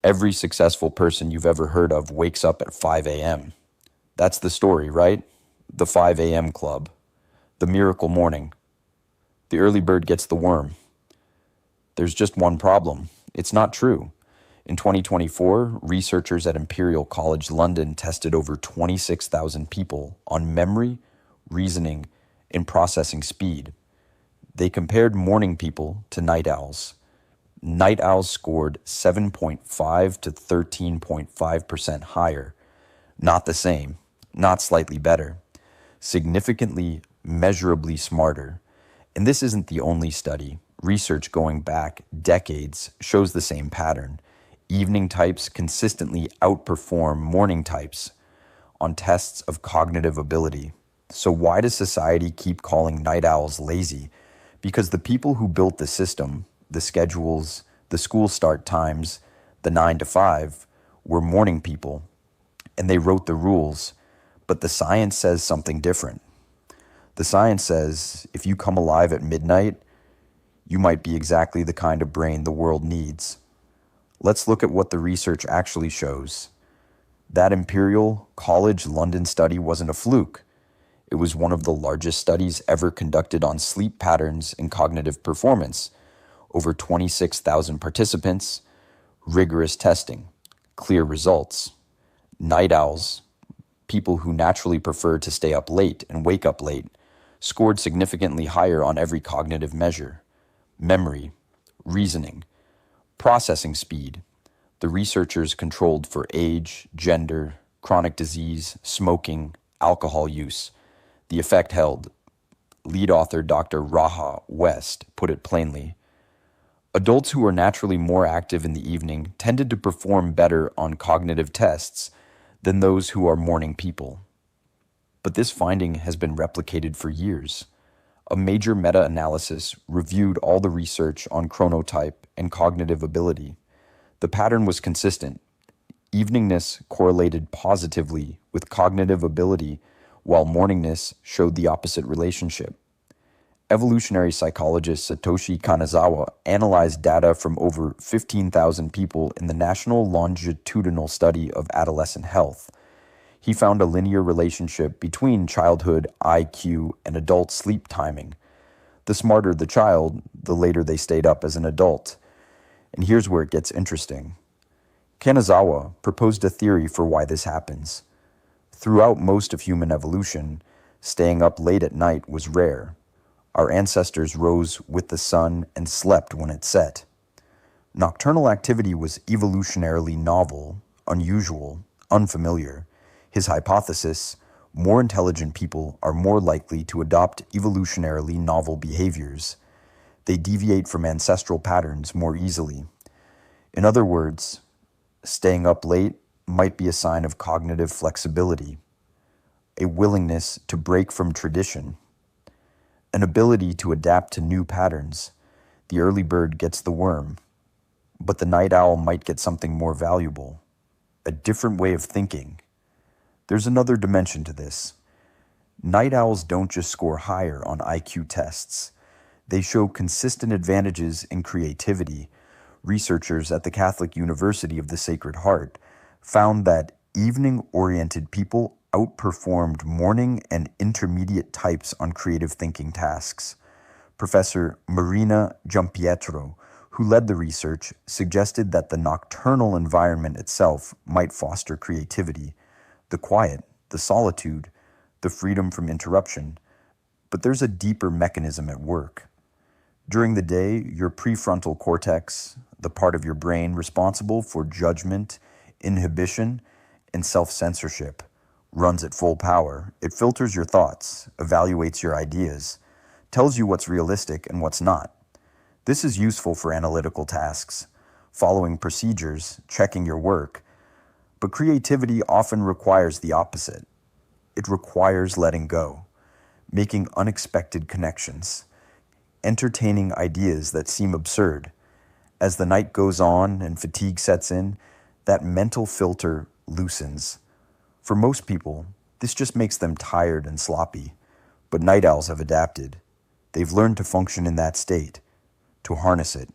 Every successful person you've ever heard of wakes up at 5 a.m. That's the story, right? The 5 a.m. club, the miracle morning. The early bird gets the worm. There's just one problem. It's not true. In 2024, researchers at Imperial College London tested over 26,000 people on memory, reasoning, and processing speed. They compared morning people to night owls. Night owls scored 7.5 to 13.5% higher. Not the same, not slightly better. Significantly, measurably smarter. And this isn't the only study. Research going back decades shows the same pattern. Evening types consistently outperform morning types on tests of cognitive ability. So why does society keep calling night owls lazy? Because the people who built the system, the schedules, the school start times, the 9 to 5, were morning people, and they wrote the rules. But the science says something different. The science says if you come alive at midnight, you might be exactly the kind of brain the world needs. Let's look at what the research actually shows. That Imperial College London study wasn't a fluke. It was one of the largest studies ever conducted on sleep patterns and cognitive performance. Over 26,000 participants, rigorous testing, clear results. Night owls, people who naturally prefer to stay up late and wake up late, scored significantly higher on every cognitive measure. Memory, reasoning, processing speed. The researchers controlled for age, gender, chronic disease, smoking, alcohol use. The effect held. Lead author Dr. Raha West put it plainly. Adults who are naturally more active in the evening tended to perform better on cognitive tests than those who are morning people. But this finding has been replicated for years. A major meta-analysis reviewed all the research on chronotype and cognitive ability. The pattern was consistent. Eveningness correlated positively with cognitive ability, while morningness showed the opposite relationship. Evolutionary psychologist Satoshi Kanazawa analyzed data from over 15,000 people in the National Longitudinal Study of Adolescent Health. He found a linear relationship between childhood IQ and adult sleep timing. The smarter the child, the later they stayed up as an adult. And here's where it gets interesting. Kanazawa proposed a theory for why this happens. Throughout most of human evolution, staying up late at night was rare. Our ancestors rose with the sun and slept when it set. Nocturnal activity was evolutionarily novel, unusual, unfamiliar. His hypothesis: more intelligent people are more likely to adopt evolutionarily novel behaviors. They deviate from ancestral patterns more easily. In other words, staying up late might be a sign of cognitive flexibility, a willingness to break from tradition, an ability to adapt to new patterns. The early bird gets the worm, but the night owl might get something more valuable, a different way of thinking. There's another dimension to this. Night owls don't just score higher on IQ tests. They show consistent advantages in creativity. Researchers at the Catholic University of the Sacred Heart found that evening-oriented people outperformed morning and intermediate types on creative thinking tasks. Professor Perina, who led the research, suggested that the nocturnal environment itself might foster creativity. The quiet, the solitude, the freedom from interruption. But there's a deeper mechanism at work. During the day, your prefrontal cortex, the part of your brain responsible for judgment, inhibition, and self-censorship, runs at full power. It filters your thoughts, evaluates your ideas, tells you what's realistic and what's not. This is useful for analytical tasks, following procedures, checking your work. But creativity often requires the opposite. It requires letting go, making unexpected connections, entertaining ideas that seem absurd. As the night goes on and fatigue sets in, that mental filter loosens. For most people, this just makes them tired and sloppy. But night owls have adapted. They've learned to function in that state, to harness it.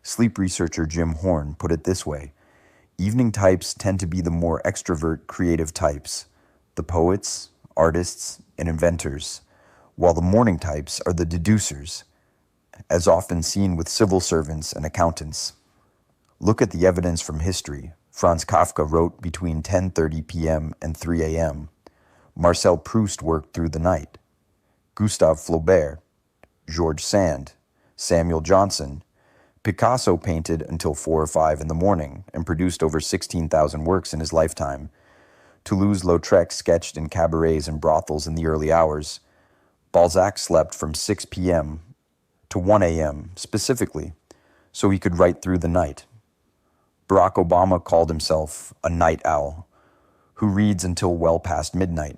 Sleep researcher Jim Horn put it this way: Evening types tend to be the more extrovert, creative types, the poets, artists, and inventors, while the morning types are the deducers, as often seen with civil servants and accountants. Look at the evidence from history. Franz Kafka wrote between 10:30 p.m. and 3 a.m. Marcel Proust worked through the night. Gustave Flaubert, George Sand, Samuel Johnson, Picasso painted until 4 or 5 in the morning and produced over 16,000 works in his lifetime. Toulouse-Lautrec sketched in cabarets and brothels in the early hours. Balzac slept from 6 p.m. to 1 a.m. specifically, so he could write through the night. Barack Obama called himself a night owl, who reads until well past midnight.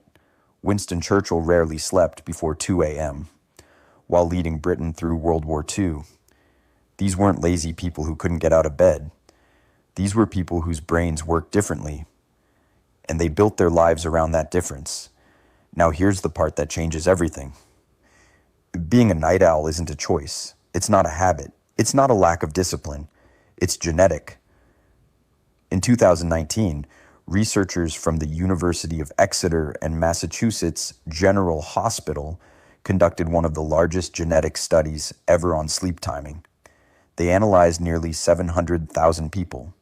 Winston Churchill rarely slept before 2 a.m. while leading Britain through World War II. These weren't lazy people who couldn't get out of bed. These were people whose brains worked differently, and they built their lives around that difference. Now here's the part that changes everything. Being a night owl isn't a choice. It's not a habit. It's not a lack of discipline. It's genetic. In 2019, researchers from the University of Exeter and Massachusetts General Hospital conducted one of the largest genetic studies ever on sleep timing. They analyzed nearly 700,000 people.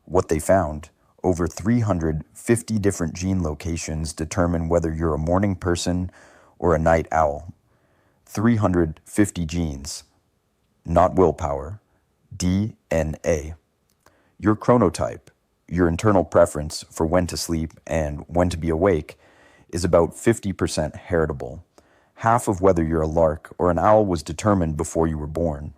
What they found, over 350 different gene locations determine whether you're a morning person or a night owl. 350 genes, not willpower, DNA. Your chronotype, your internal preference for when to sleep and when to be awake, is about 50% heritable. Half of whether you're a lark or an owl was determined before you were born.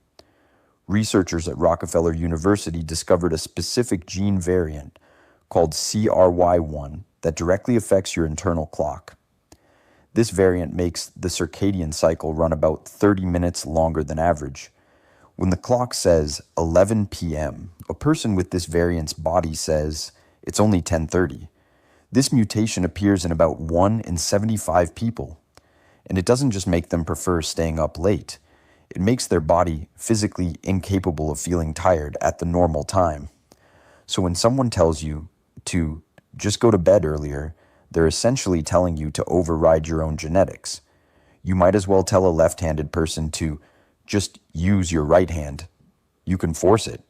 Researchers at Rockefeller University discovered a specific gene variant called CRY1 that directly affects your internal clock. This variant makes the circadian cycle run about 30 minutes longer than average. When the clock says 11 p.m., a person with this variant's body says it's only 10:30. This mutation appears in about 1 in 75 people, and it doesn't just make them prefer staying up late. It makes their body physically incapable of feeling tired at the normal time. So when someone tells you to just go to bed earlier, they're essentially telling you to override your own genetics. You might as well tell a left-handed person to just use your right hand. You can force it,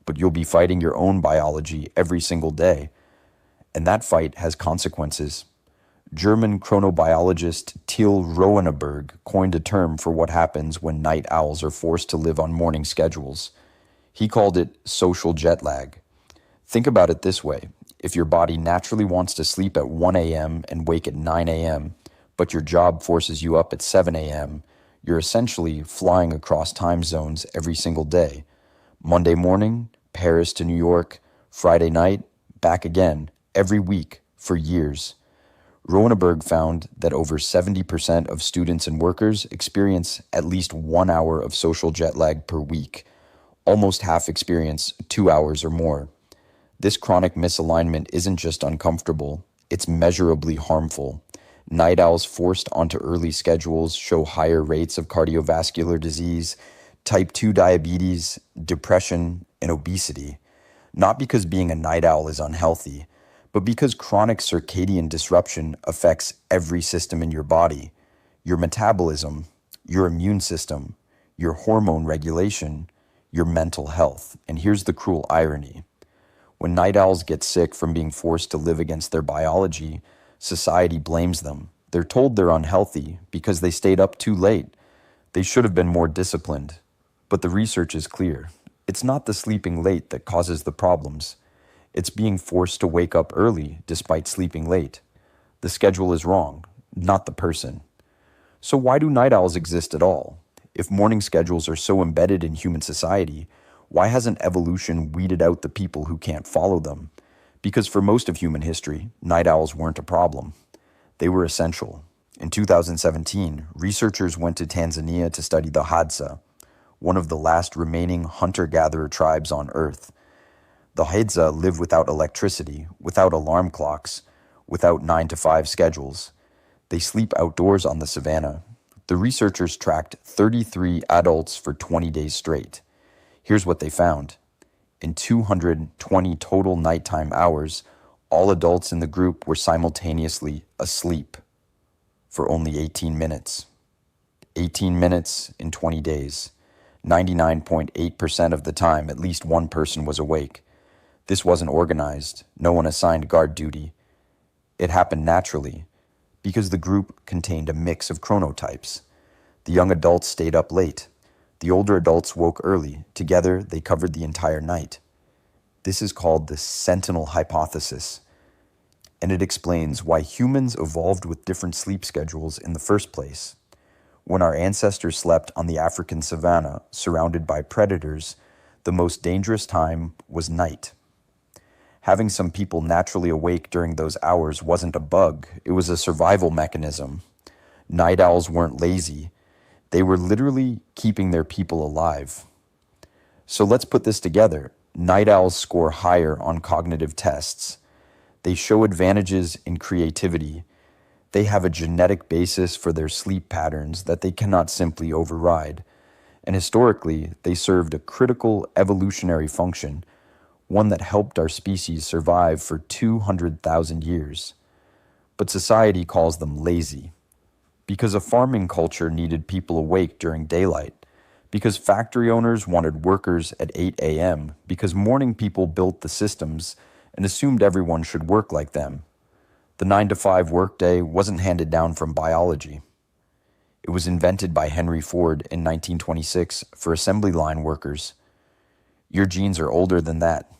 but you'll be fighting your own biology every single day. And that fight has consequences. German chronobiologist Till Roeneberg coined a term for what happens when night owls are forced to live on morning schedules. He called it social jet lag. Think about it this way. If your body naturally wants to sleep at 1 a.m. and wake at 9 a.m., but your job forces you up at 7 a.m., you're essentially flying across time zones every single day. Monday morning, Paris to New York, Friday night, back again, every week, for years. Roeneberg found that over 70% of students and workers experience at least 1 hour of social jet lag per week. Almost half experience 2 hours or more. This chronic misalignment isn't just uncomfortable, it's measurably harmful. Night owls forced onto early schedules show higher rates of cardiovascular disease, type 2 diabetes, depression, and obesity. Not because being a night owl is unhealthy, but because chronic circadian disruption affects every system in your body. Your metabolism, your immune system, your hormone regulation, your mental health. And here's the cruel irony. When night owls get sick from being forced to live against their biology, society blames them. They're told they're unhealthy because they stayed up too late. They should have been more disciplined. But the research is clear. It's not the sleeping late that causes the problems. It's being forced to wake up early despite sleeping late. The schedule is wrong, not the person. So why do night owls exist at all? If morning schedules are so embedded in human society, why hasn't evolution weeded out the people who can't follow them? Because for most of human history, night owls weren't a problem. They were essential. In 2017, researchers went to Tanzania to study the Hadza, one of the last remaining hunter-gatherer tribes on Earth. The Hadza live without electricity, without alarm clocks, without 9-to-5 schedules. They sleep outdoors on the savannah. The researchers tracked 33 adults for 20 days straight. Here's what they found. In 220 total nighttime hours, all adults in the group were simultaneously asleep for only 18 minutes. 18 minutes in 20 days. 99.8% of the time, at least one person was awake. This wasn't organized. No one assigned guard duty. It happened naturally because the group contained a mix of chronotypes. The young adults stayed up late. The older adults woke early. Together, they covered the entire night. This is called the sentinel hypothesis, and it explains why humans evolved with different sleep schedules in the first place. When our ancestors slept on the African savanna, surrounded by predators, the most dangerous time was night. Having some people naturally awake during those hours wasn't a bug, it was a survival mechanism. Night owls weren't lazy. They were literally keeping their people alive. So let's put this together. Night owls score higher on cognitive tests. They show advantages in creativity. They have a genetic basis for their sleep patterns that they cannot simply override. And historically, they served a critical evolutionary function, one that helped our species survive for 200,000 years. But society calls them lazy. Because a farming culture needed people awake during daylight, because factory owners wanted workers at 8 a.m., because morning people built the systems and assumed everyone should work like them. The 9-to-5 workday wasn't handed down from biology. It was invented by Henry Ford in 1926 for assembly line workers. Your genes are older than that.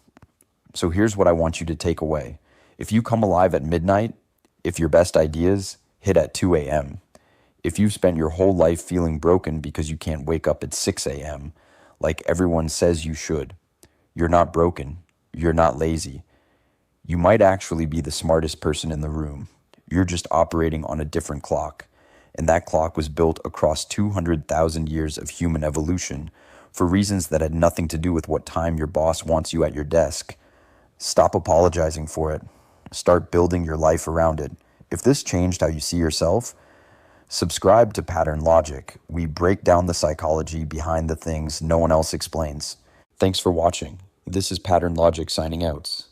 So here's what I want you to take away. If you come alive at midnight, if your best ideas hit at 2 a.m., if you've spent your whole life feeling broken because you can't wake up at 6 a.m., like everyone says you should, you're not broken, you're not lazy. You might actually be the smartest person in the room. You're just operating on a different clock, and that clock was built across 200,000 years of human evolution for reasons that had nothing to do with what time your boss wants you at your desk. Stop apologizing for it. Start building your life around it. If this changed how you see yourself, subscribe to Pattern Logic. We break down the psychology behind the things no one else explains. Thanks for watching. This is Pattern Logic signing out.